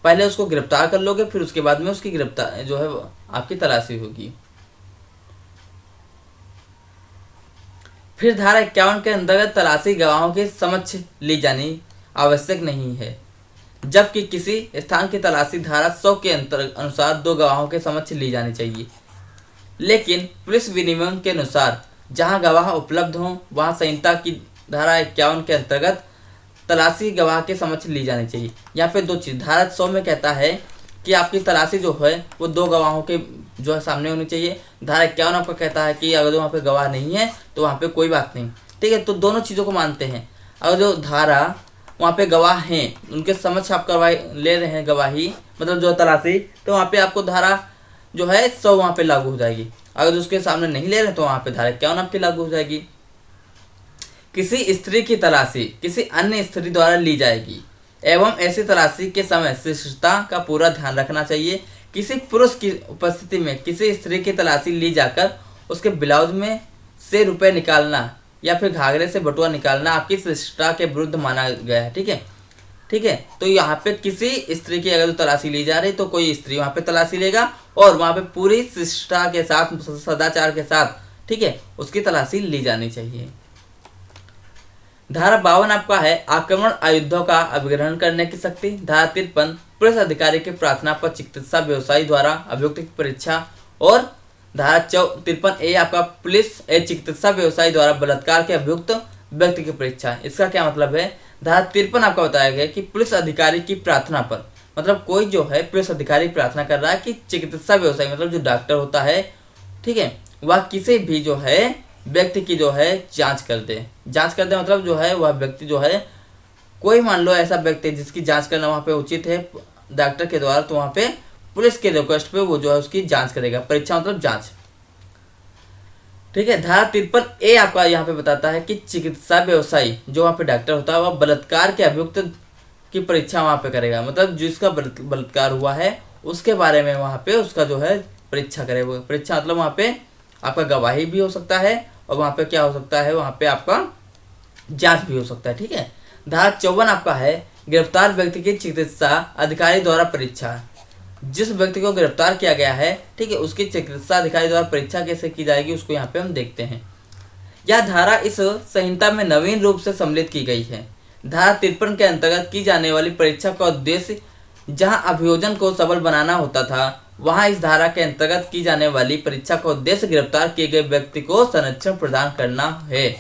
[SPEAKER 1] पहले उसको गिरफ्तार कर लोगे, फिर उसके बाद में उसकी गिरफ्तार जो है आपकी तलाशी होगी। फिर धारा 51 के अंतर्गत तलाशी गवाहों के समक्ष ली जानी आवश्यक नहीं है, जबकि किसी स्थान की तलाशी धारा 100 के अनुसार 2 गवाहों के समक्ष ली जानी चाहिए। लेकिन पुलिस विनियमन के अनुसार जहां गवाह उपलब्ध हों वहां संहिता की धारा 51 के अंतर्गत तलाशी गवाह के समक्ष ली जानी चाहिए। यहाँ पे 2 चीज़, धारा 100 में कहता है कि आपकी तलाशी जो है वो 2 गवाहों के जो है सामने होनी चाहिए। धारा 51 आपका कहता है कि अगर वहाँ पे गवाह नहीं है तो वहाँ पे कोई बात नहीं, ठीक है। तो दोनों चीज़ों को मानते हैं। अगर जो धारा वहाँ पे गवाह हैं उनके समक्ष आप करवाई ले रहे हैं गवाही, मतलब जो तलाशी, तो वहाँ पे आपको धारा जो है 100 वहाँ पे लागू हो जाएगी। अगर उसके सामने नहीं ले रहे तो वहाँ पे धारा 51 आपकी लागू हो जाएगी। किसी स्त्री की तलाशी किसी अन्य स्त्री द्वारा ली जाएगी एवं ऐसी तलाशी के समय शिष्टता का पूरा ध्यान रखना चाहिए। किसी पुरुष की उपस्थिति में किसी स्त्री की तलाशी ली जाकर उसके ब्लाउज में से रुपए निकालना या फिर घाघरे से बटुआ निकालना आपकी शिष्टता के विरुद्ध माना गया है, ठीक है, ठीक है। तो यहाँ पे किसी स्त्री की अगर तलाशी ली जा रही तो कोई स्त्री वहाँ पे तलाशी लेगा और वहाँ पे पूरी शिष्टता के साथ, सदाचार के साथ, ठीक है, उसकी तलाशी ली जानी चाहिए। धारा 52 आपका है आक्रमण आयुधों का अभिग्रहण करने की शक्ति। धारा 53 पुलिस अधिकारी की प्रार्थना पर चिकित्सा व्यवसायी द्वारा अभियुक्त की परीक्षा। और धारा 53 ए आपका पुलिस चिकित्सा व्यवसायी द्वारा बलात्कार के अभियुक्त व्यक्ति की परीक्षा। इसका क्या मतलब है? धारा 53 आपका बताया गया कि पुलिस अधिकारी की प्रार्थना पर, मतलब कोई जो है पुलिस अधिकारी प्रार्थना कर रहा है कि चिकित्सा व्यवसायी मतलब जो डॉक्टर होता है, ठीक है, वह किसी भी जो है व्यक्ति की जो है जांच कर दे। जांच कर दे मतलब जो है वह व्यक्ति जो है, कोई मान लो ऐसा व्यक्ति जिसकी जांच करना वहाँ पे उचित है डॉक्टर के द्वारा, तो वहाँ पे पुलिस के रिक्वेस्ट पे वो जो है उसकी जांच करेगा। परीक्षा मतलब जांच, ठीक है। धारा 53 ए आपका यहाँ पे बताता है कि चिकित्सा व्यवसायी जो वहाँ पे डॉक्टर होता है वह बलात्कार के अभियुक्त की परीक्षा वहाँ पे करेगा, मतलब जिसका बलात्कार हुआ है उसके बारे में वहाँ पे उसका जो है परीक्षा करेगा। परीक्षा मतलब वहाँ पे आपका गवाही भी हो सकता है और वहाँ पे क्या हो सकता है, वहाँ पे आपका जांच भी हो सकता है, ठीक है। धारा 54 आपका है गिरफ्तार व्यक्ति की चिकित्सा अधिकारी द्वारा परीक्षा। जिस व्यक्ति को गिरफ्तार किया गया है, ठीक है, उसकी चिकित्सा अधिकारी द्वारा परीक्षा कैसे की जाएगी उसको यहाँ पे हम देखते हैं। यह धारा इस संहिता में नवीन रूप से सम्मिलित की गई है। धारा 53 के अंतर्गत की जाने वाली परीक्षा का उद्देश्य जहां अभियोजन को सबल बनाना होता था, वहां इस धारा के अंतर्गत की जाने वाली परीक्षा का उद्देश्य गिरफ्तार किए गए व्यक्ति को संरक्षण प्रदान करना है,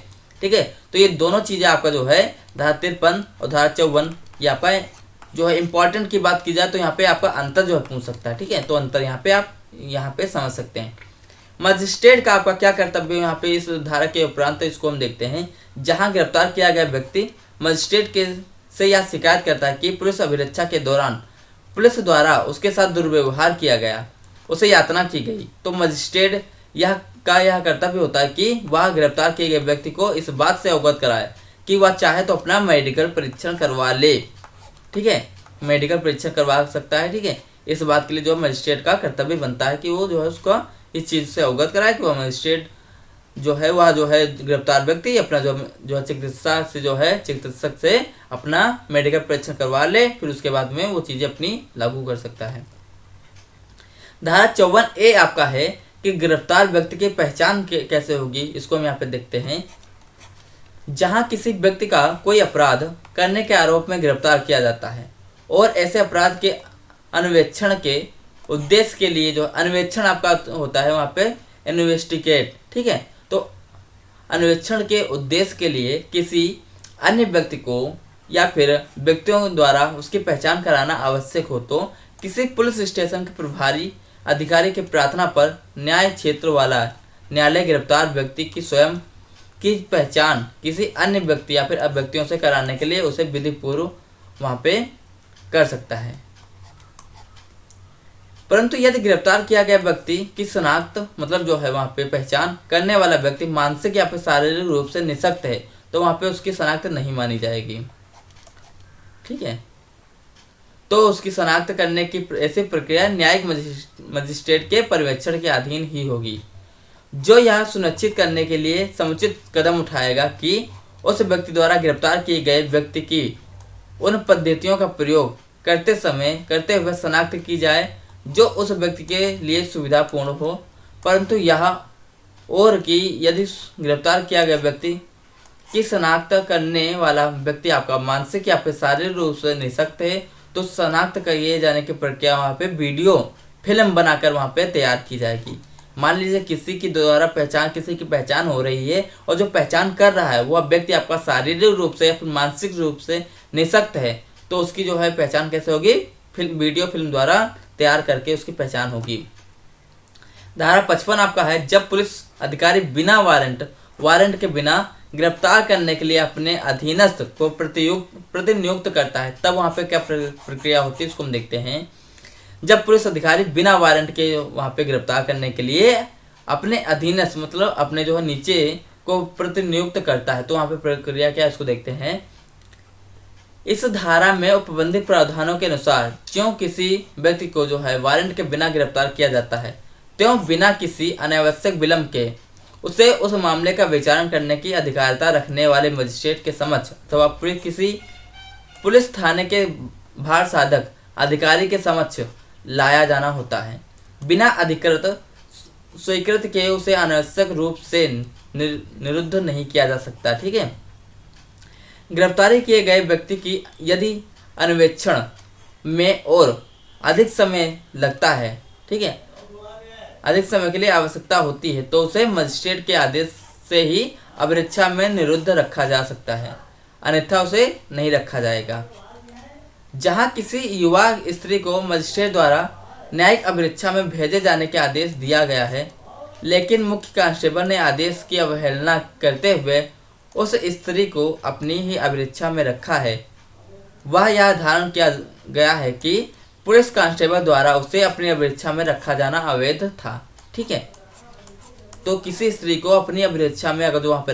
[SPEAKER 1] ठीक है। तो ये दोनों चीजें आपका जो है धारा 53 और धारा 54 ये आपका जो है इंपॉर्टेंट की बात की जाए तो यहाँ पे आपका अंतर जो है पूछ सकता है, ठीक है। तो अंतर यहाँ पे आप यहाँ पे समझ सकते हैं। मजिस्ट्रेट का आपका क्या कर्तव्य यहाँ पे इस धारा के उपरांत इसको हम देखते हैं। जहाँ गिरफ्तार किया गया व्यक्ति मजिस्ट्रेट के से यह शिकायत करता है कि पुलिस अभिरक्षा के दौरान पुलिस द्वारा उसके साथ दुर्व्यवहार किया गया, उसे यातना की गई, तो मजिस्ट्रेट यह कर्तव्य होता है कि वह गिरफ्तार किए गए व्यक्ति को इस बात से अवगत कराए कि वह चाहे तो अपना मेडिकल परीक्षण करवा ले। ठीक है, मेडिकल परीक्षण करवा सकता है। ठीक है, इस बात के लिए जो मजिस्ट्रेट का कर्तव्य बनता है कि वो जो है उसका इस चीज़ से अवगत कराए कि वह मजिस्ट्रेट जो है वह जो है गिरफ्तार व्यक्ति अपना जो चिकित्सक से अपना मेडिकल परीक्षण करवा ले, फिर उसके बाद में वो चीज़ें अपनी लागू कर सकता है। धारा 54A आपका है कि गिरफ्तार व्यक्ति की पहचान कैसे होगी, इसको हम यहाँ पे देखते हैं। जहाँ किसी व्यक्ति का कोई अपराध करने के आरोप में गिरफ्तार किया जाता है और ऐसे अपराध के अन्वेषण के उद्देश्य के लिए जो अन्वेषण आपका होता है वहाँ पे इन्वेस्टिगेट। ठीक है, तो अन्वेषण के उद्देश्य के लिए किसी अन्य व्यक्ति को या फिर व्यक्तियों द्वारा उसकी पहचान कराना आवश्यक हो तो किसी पुलिस स्टेशन के प्रभारी अधिकारी की प्रार्थना पर न्याय क्षेत्र वाला न्यायालय गिरफ्तार व्यक्ति की स्वयं की पहचान किसी अन्य व्यक्ति या फिर व्यक्तियों से कराने के लिए उसे विधि पूर्व वहाँ पे कर सकता है। परंतु यदि गिरफ्तार किया गया व्यक्ति की शनाख्त मतलब जो है वहाँ पे पहचान करने वाला व्यक्ति मानसिक या फिर शारीरिक रूप से निःशक्त है तो वहाँ पे उसकी शनाख्त नहीं मानी जाएगी। ठीक है, तो उसकी शनाख्त करने की ऐसी प्रक्रिया न्यायिक मजिस्ट्रेट के पर्यवेक्षण के अधीन ही होगी, जो यह सुनिश्चित करने के लिए समुचित कदम उठाएगा कि उस व्यक्ति द्वारा गिरफ्तार किए गए व्यक्ति की उन पद्धतियों का प्रयोग करते हुए शनाख्त की जाए जो उस व्यक्ति के लिए सुविधापूर्ण हो। परंतु यह और कि यदि गिरफ्तार किया गया व्यक्ति की शनाख्त करने वाला व्यक्ति आपका मानसिक या फिर शारीरिक रूप से निःशक्त है तो शनाख्त किए जाने की प्रक्रिया वहाँ पे वीडियो फिल्म बनाकर वहाँ पे तैयार की जाएगी। मान लीजिए किसी की पहचान हो रही है और जो पहचान कर रहा है वह व्यक्ति आपका शारीरिक रूप से या फिर मानसिक रूप से निःशक्त है तो उसकी जो है पहचान कैसे होगी, वीडियो फिल्म द्वारा तैयार करके उसकी पहचान होगी। धारा 55 आपका है जब पुलिस अधिकारी बिना वारंट के बिना गिरफ्तार करने के लिए अपने अधीनस्थ को प्रतिनियुक्त करता है तब वहाँ पे क्या प्रक्रिया होती है इसको हम देखते हैं। जब पुलिस अधिकारी बिना वारंट के वहाँ पे गिरफ्तार करने के लिए अपने अधीनस्थ मतलब अपने जो है नीचे को प्रतिनियुक्त करता है तो वहाँ पे प्रक्रिया क्या है इसको देखते हैं। इस धारा में उपबंधित प्रावधानों के अनुसार ज्यों किसी व्यक्ति को जो है वारंट के बिना गिरफ्तार किया जाता है त्यों बिना किसी अनावश्यक विलंब के उसे उस मामले का विचारण करने की अधिकारिता रखने वाले मजिस्ट्रेट के समक्ष अथवा किसी पुलिस थाने के भार साधक अधिकारी के समक्ष लाया जाना होता है। बिना अधिकृत स्वीकृत के उसे अनावश्यक रूप से निरुद्ध नहीं किया जा सकता। ठीक है, गिरफ्तारी किए गए व्यक्ति की यदि अन्वेषण में और अधिक समय लगता है, ठीक है, अधिक समय के लिए आवश्यकता होती है तो उसे मजिस्ट्रेट के आदेश से ही अभिरक्षा में निरुद्ध रखा जा सकता है, अन्यथा उसे नहीं रखा जाएगा। जहां किसी युवा स्त्री को मजिस्ट्रेट द्वारा न्यायिक अभिरक्षा में भेजे जाने के आदेश दिया गया है लेकिन मुख्य कांस्टेबल ने आदेश की अवहेलना करते हुए उस स्त्री को अपनी ही अभिरक्षा में रखा है, वह यह धारण किया गया है कि पुलिस कांस्टेबल द्वारा उसे अपनी अभिरक्षा में रखा जाना अवैध था। ठीक है, तो किसी स्त्री को अपनी अभिरक्षा में अगर जो वहाँ पे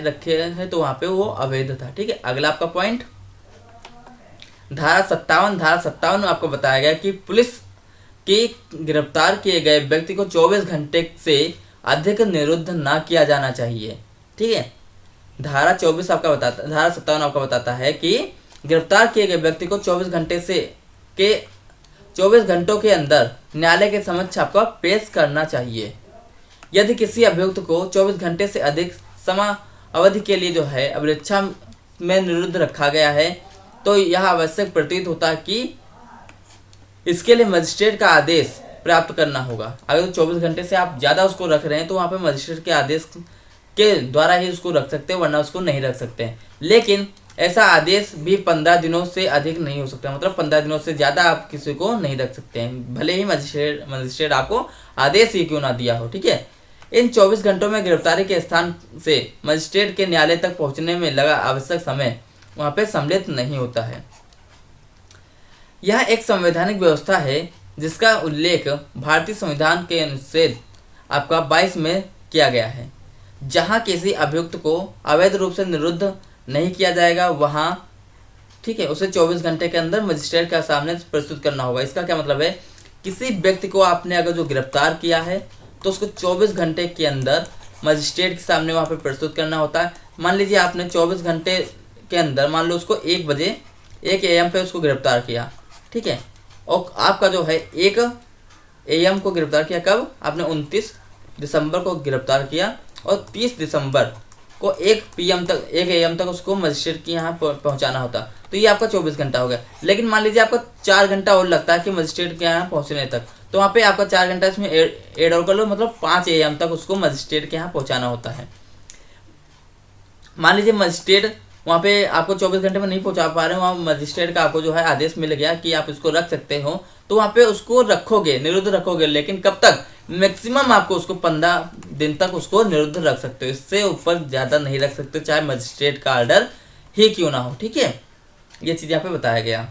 [SPEAKER 1] रखे हैं तो वहाँ पे वो अवैध था। ठीक है, अगला आपका पॉइंट धारा 57 में आपको बताया गया कि पुलिस की गिरफ्तार किए गए व्यक्ति को 24 घंटे से अधिक निरुद्ध ना किया जाना चाहिए। ठीक है, धारा 57 आपका बताता है कि गिरफ्तार किए गए व्यक्ति को 24 घंटों के अंदर न्यायालय के समक्ष आपको पेश करना चाहिए। यदि किसी अभियुक्त को 24 घंटे से अधिक समय अवधि के लिए जो है अभिरक्षा में निरुद्ध रखा गया है तो यह आवश्यक प्रतीत होता है कि इसके लिए मजिस्ट्रेट का आदेश प्राप्त करना होगा। अगर 24 घंटे से आप ज़्यादा उसको रख रहे हैं तो वहाँ पे मजिस्ट्रेट के आदेश के द्वारा ही उसको रख सकते हैं, वरना उसको नहीं रख सकते हैं। लेकिन ऐसा आदेश भी 15 दिनों से अधिक नहीं हो सकता, मतलब 15 दिनों से ज़्यादा आप किसी को नहीं रख सकते हैं, भले ही मजिस्ट्रेट आपको आदेश ही क्यों ना दिया हो। ठीक है, इन 24 घंटों में गिरफ्तारी के स्थान से मजिस्ट्रेट के न्यायालय तक पहुंचने में लगा आवश्यक समय वहाँ पे सम्मिलित नहीं होता है। यह एक संवैधानिक व्यवस्था है जिसका उल्लेख भारतीय संविधान के अनुच्छेद आपका 22 में किया गया है, जहाँ किसी अभियुक्त को अवैध रूप से निरुद्ध नहीं किया जाएगा, वहाँ ठीक है उसे 24 घंटे के अंदर मजिस्ट्रेट के सामने प्रस्तुत करना होगा। इसका क्या मतलब है, किसी व्यक्ति को आपने अगर जो गिरफ्तार किया है तो उसको 24 घंटे के अंदर मजिस्ट्रेट के सामने वहाँ पे प्रस्तुत करना होता है। मान लीजिए आपने 24 घंटे के अंदर मान लो उसको 1 AM पे उसको गिरफ्तार किया, ठीक है, और आपका जो है 1 AM को गिरफ्तार किया, कब आपने 29 दिसंबर को गिरफ्तार किया और 30 दिसंबर को 1 AM तक उसको मजिस्ट्रेट के यहाँ पहुँचाना होता, तो ये आपका 24 घंटा हो गया। लेकिन मान लीजिए आपका 4 घंटा और लगता है कि मजिस्ट्रेट के यहाँ पहुँचने तक, तो वहाँ पे आपका 4 घंटा इसमें ऐड और कर लो, मतलब 5 AM तक उसको मजिस्ट्रेट के यहाँ पहुँचाना होता है। मान लीजिए मजिस्ट्रेट वहाँ पे आपको 24 घंटे में नहीं पहुँचा पा रहे हो, वहाँ मजिस्ट्रेट का आपको जो है आदेश मिल गया कि आप इसको रख सकते हो, तो वहाँ पे उसको रखोगे, निरुद्ध रखोगे, लेकिन कब तक, मैक्सिमम आपको उसको 15 दिन तक उसको निरुद्ध रख सकते हो, इससे ऊपर ज़्यादा नहीं रख सकते, चाहे मजिस्ट्रेट का ऑर्डर ही क्यों ना हो। ठीक है, ये चीज़ यहाँ पे बताया गया।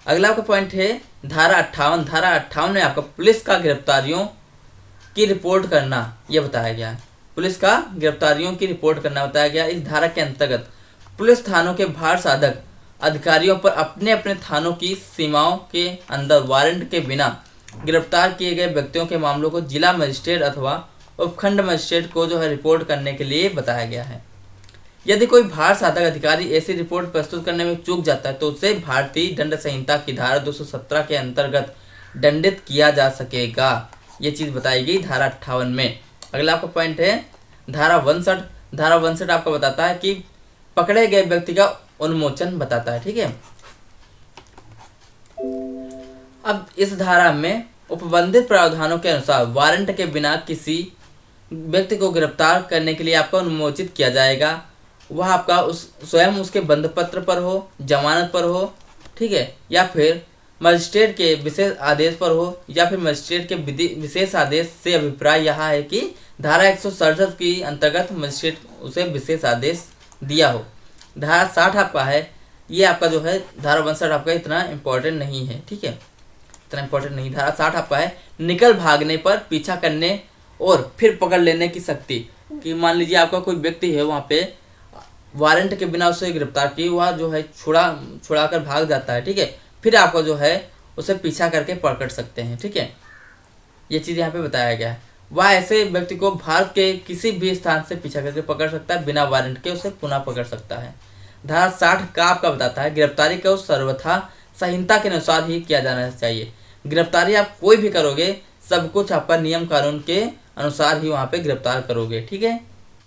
[SPEAKER 1] अगला आपका पॉइंट है धारा 58। धारा 58 में आपका पुलिस का गिरफ्तारियों की रिपोर्ट करना यह बताया गया है। पुलिस का गिरफ्तारियों की रिपोर्ट करना बताया गया। इस धारा के अंतर्गत पुलिस थानों के भार साधक अधिकारियों पर अपने अपने थानों की सीमाओं के अंदर वारंट के बिना गिरफ्तार किए गए व्यक्तियों के मामलों को जिला मजिस्ट्रेट अथवा उपखंड मजिस्ट्रेट को जो है रिपोर्ट करने के लिए बताया गया है। यदि कोई भार साधक अधिकारी ऐसी रिपोर्ट प्रस्तुत करने में चूक जाता है तो उसे भारतीय दंड संहिता की धारा 217 के अंतर्गत दंडित किया जा सकेगा। ये चीज़ बताई गई धारा 58 में। अगला आपका पॉइंट है धारा 62। धारा 62 आपका बताता है कि पकड़े गए व्यक्ति का उन्मोचन बताता है। ठीक है, अब इस धारा में उपबंधित प्रावधानों के अनुसार वारंट के बिना किसी व्यक्ति को गिरफ्तार करने के लिए आपका उन्मोचित किया जाएगा। वह आपका स्वयं उसके बंध पत्र पर हो, जमानत पर हो, ठीक है, या फिर मजिस्ट्रेट के विशेष आदेश पर हो, या फिर मजिस्ट्रेट के विशेष आदेश से अभिप्राय यह है कि धारा 167 की अंतर्गत मजिस्ट्रेट उसे विशेष आदेश दिया हो। धारा 60 आपका है, ये आपका जो है धारा 62 आपका इतना इम्पोर्टेंट नहीं है। ठीक है, इतना इम्पोर्टेंट नहीं। धारा 60 आपका है निकल भागने पर पीछा करने और फिर पकड़ लेने की शक्ति। कि मान लीजिए आपका कोई व्यक्ति है, वहाँ पे वारंट के बिना उसे गिरफ्तार की, वह जो है छुड़ा कर भाग जाता है। ठीक है, फिर आपको जो है उसे पीछा करके पकड़ सकते हैं। ठीक है, ये चीज़ यहाँ पे बताया गया है। वह ऐसे व्यक्ति को भारत के किसी भी स्थान से पीछा करके पकड़ सकता है, बिना वारंट के उसे पुनः पकड़ सकता है। धारा 60 का आपका बताता है गिरफ्तारी को सर्वथा संहिता के अनुसार ही किया जाना चाहिए। गिरफ्तारी आप कोई भी करोगे, सब कुछ आपका नियम कानून के अनुसार ही वहाँ पे गिरफ्तार करोगे। ठीक है।